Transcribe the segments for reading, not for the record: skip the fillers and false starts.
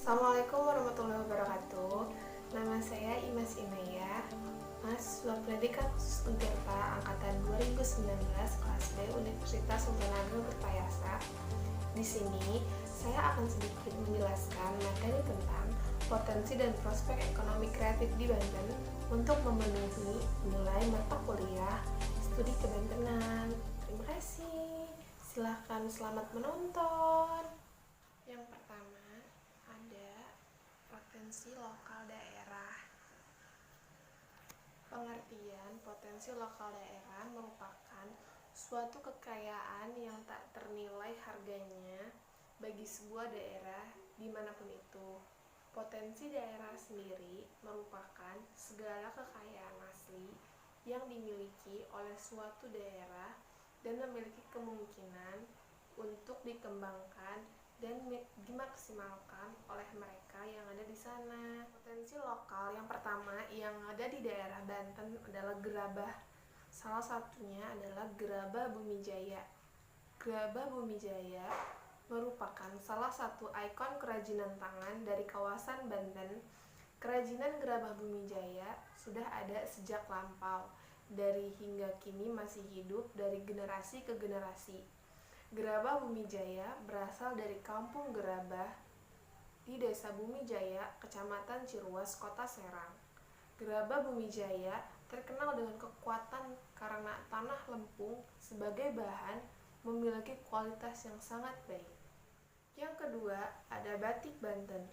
Assalamualaikum warahmatullahi wabarakatuh. Nama saya Imas Inaya, mahasiswa pendidikan khusus Untirta angkatan 2019 kelas B Universitas Sultan Agung Berpayasa. Di sini saya akan sedikit menjelaskan materi tentang potensi dan prospek ekonomi kreatif di Banten untuk memenuhi nilai mata kuliah studi kebantenan. Terima kasih. Silahkan selamat menonton. Yang pertama ada potensi lokal daerah. Pengertian potensi lokal daerah merupakan suatu kekayaan yang tak ternilai harganya bagi sebuah daerah dimanapun itu. Potensi daerah sendiri merupakan segala kekayaan asli yang dimiliki oleh suatu daerah dan memiliki kemungkinan untuk dikembangkan dan dimaksimalkan oleh mereka yang ada di sana. Potensi lokal yang pertama yang ada di daerah Banten adalah gerabah. Salah satunya adalah gerabah Bumijaya. Gerabah Bumijaya merupakan salah satu ikon kerajinan tangan dari kawasan Banten. Kerajinan gerabah Bumijaya sudah ada sejak lampau, dari hingga kini masih hidup dari generasi ke generasi. Gerabah Bumijaya berasal dari Kampung Gerabah di Desa Bumijaya, Kecamatan Ciruas, Kota Serang. Gerabah Bumijaya terkenal dengan kekuatan karena tanah lempung sebagai bahan memiliki kualitas yang sangat baik. Yang kedua, ada batik Banten.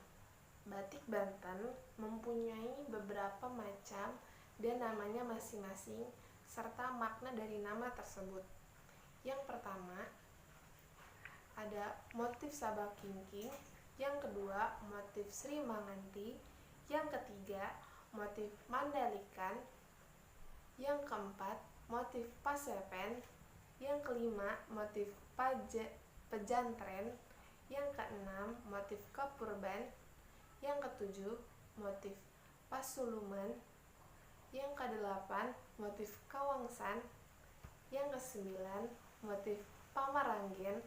Batik Banten mempunyai beberapa macam dan namanya masing-masing serta makna dari nama tersebut. Yang pertama, ada motif Sabak Kingking, yang kedua motif Sri Manganti, yang ketiga motif Mandalikan, yang keempat motif Pasepen, yang kelima motif Pejantren, yang keenam motif Kapurban, yang ketujuh motif Pasuluman, yang kedelapan motif Kawangsan, yang kesembilan motif Pamaranggen,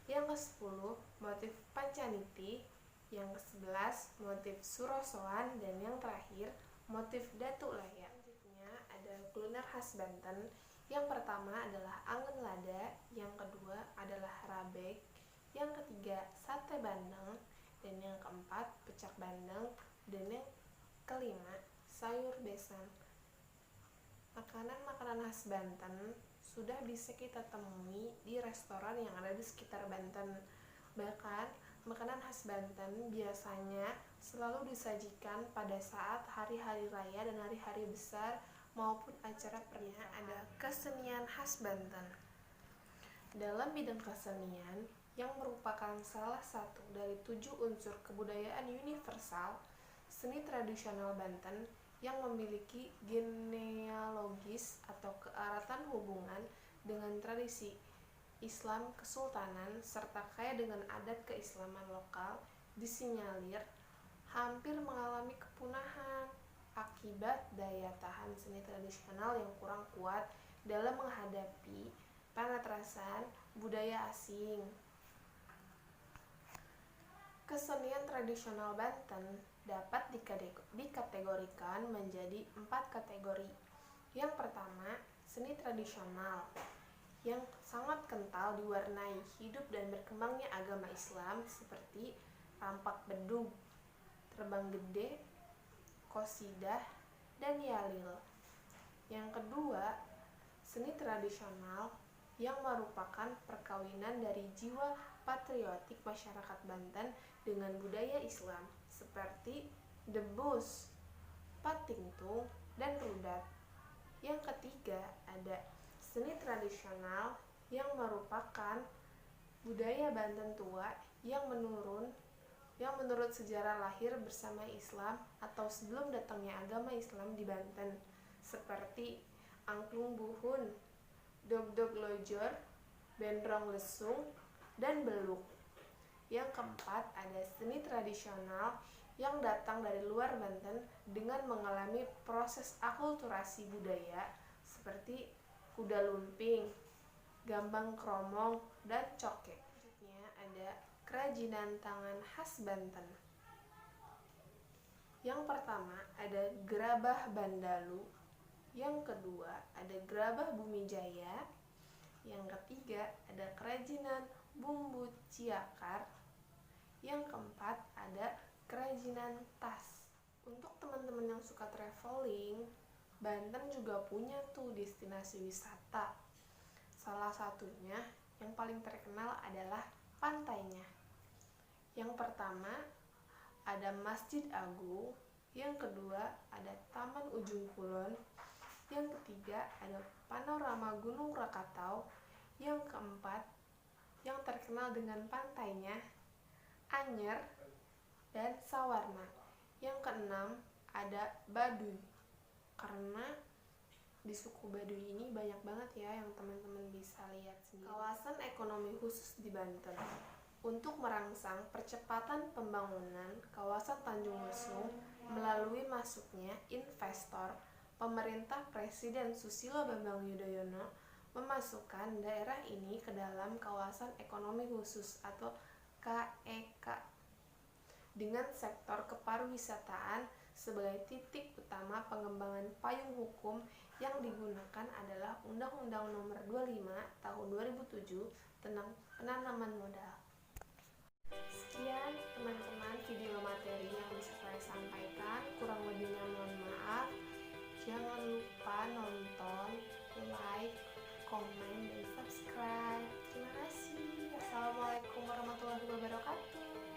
yang ke-10 motif Pancaniti, yang ke-11 motif Surosoan, dan yang terakhir motif Datu Laya. Selanjutnya ada kuliner khas Banten. Yang pertama adalah angen lada, yang kedua adalah rabek, yang ketiga sate bandeng, dan yang keempat pecak bandeng, dan yang kelima sayur besan. Makanan-makanan khas Banten sudah bisa kita temui di restoran yang ada di sekitar Banten. Bahkan, makanan khas Banten biasanya selalu disajikan pada saat hari-hari raya dan hari-hari besar maupun acara pernikahan. Ada kesenian khas Banten. Dalam bidang kesenian, yang merupakan salah satu dari 7 unsur kebudayaan universal, seni tradisional Banten yang memiliki genealogis atau keeratan hubungan dengan tradisi Islam Kesultanan serta kaya dengan adat keislaman lokal, disinyalir hampir mengalami kepunahan akibat daya tahan seni tradisional yang kurang kuat dalam menghadapi penetrasan budaya asing. Kesenian tradisional Banten dapat dikategorikan menjadi 4 kategori. Yang pertama, seni tradisional yang sangat kental diwarnai hidup dan berkembangnya agama Islam seperti rampak bedug, terbang gede, qosidah, dan yalil. Yang kedua, seni tradisional yang merupakan perkawinan dari jiwa patriotik masyarakat Banten dengan budaya Islam seperti debus, patingtung, dan rudat. Yang ketiga, ada seni tradisional yang merupakan budaya Banten tua yang menurut sejarah lahir bersama Islam atau sebelum datangnya agama Islam di Banten seperti angklung buhun, dog-dog lojor, benrong lesung, dan beluk. Yang keempat, ada seni tradisional yang datang dari luar Banten dengan mengalami proses akulturasi budaya seperti kuda lumping, gambang kromong, dan coke. Selanjutnya ada kerajinan tangan khas Banten. Yang pertama ada Gerabah Bandalu, yang kedua ada Gerabah Bumi Jaya, yang ketiga ada Kerajinan Bumbu Ciakar, yang keempat ada Kerajinan Tas. Untuk teman-teman yang suka traveling, Banten juga punya tuh destinasi wisata. Salah satunya yang paling terkenal adalah pantainya. Yang pertama ada Masjid Agung, yang kedua ada Taman Ujung Kulon, yang ketiga ada panorama Gunung Krakatau, yang keempat yang terkenal dengan pantainya Anyer dan Sawarna, yang keenam ada Baduy, karena di suku Baduy ini banyak banget ya yang teman-teman bisa lihat sendiri. Kawasan ekonomi khusus di Banten. Untuk merangsang percepatan pembangunan kawasan Tanjung Lesung melalui masuknya investor, pemerintah Presiden Susilo Bambang Yudhoyono memasukkan daerah ini ke dalam kawasan ekonomi khusus atau KEK dengan sektor kepariwisataan sebagai titik utama pengembangan payung hukum yang digunakan adalah Undang-Undang Nomor 25 Tahun 2007 tentang penanaman modal. Sekian teman-teman video materi yang bisa saya sampaikan, kurang lebihnya mohon maaf. Jangan lupa nonton, like, komen, dan subscribe. Terima kasih. Assalamualaikum warahmatullahi wabarakatuh.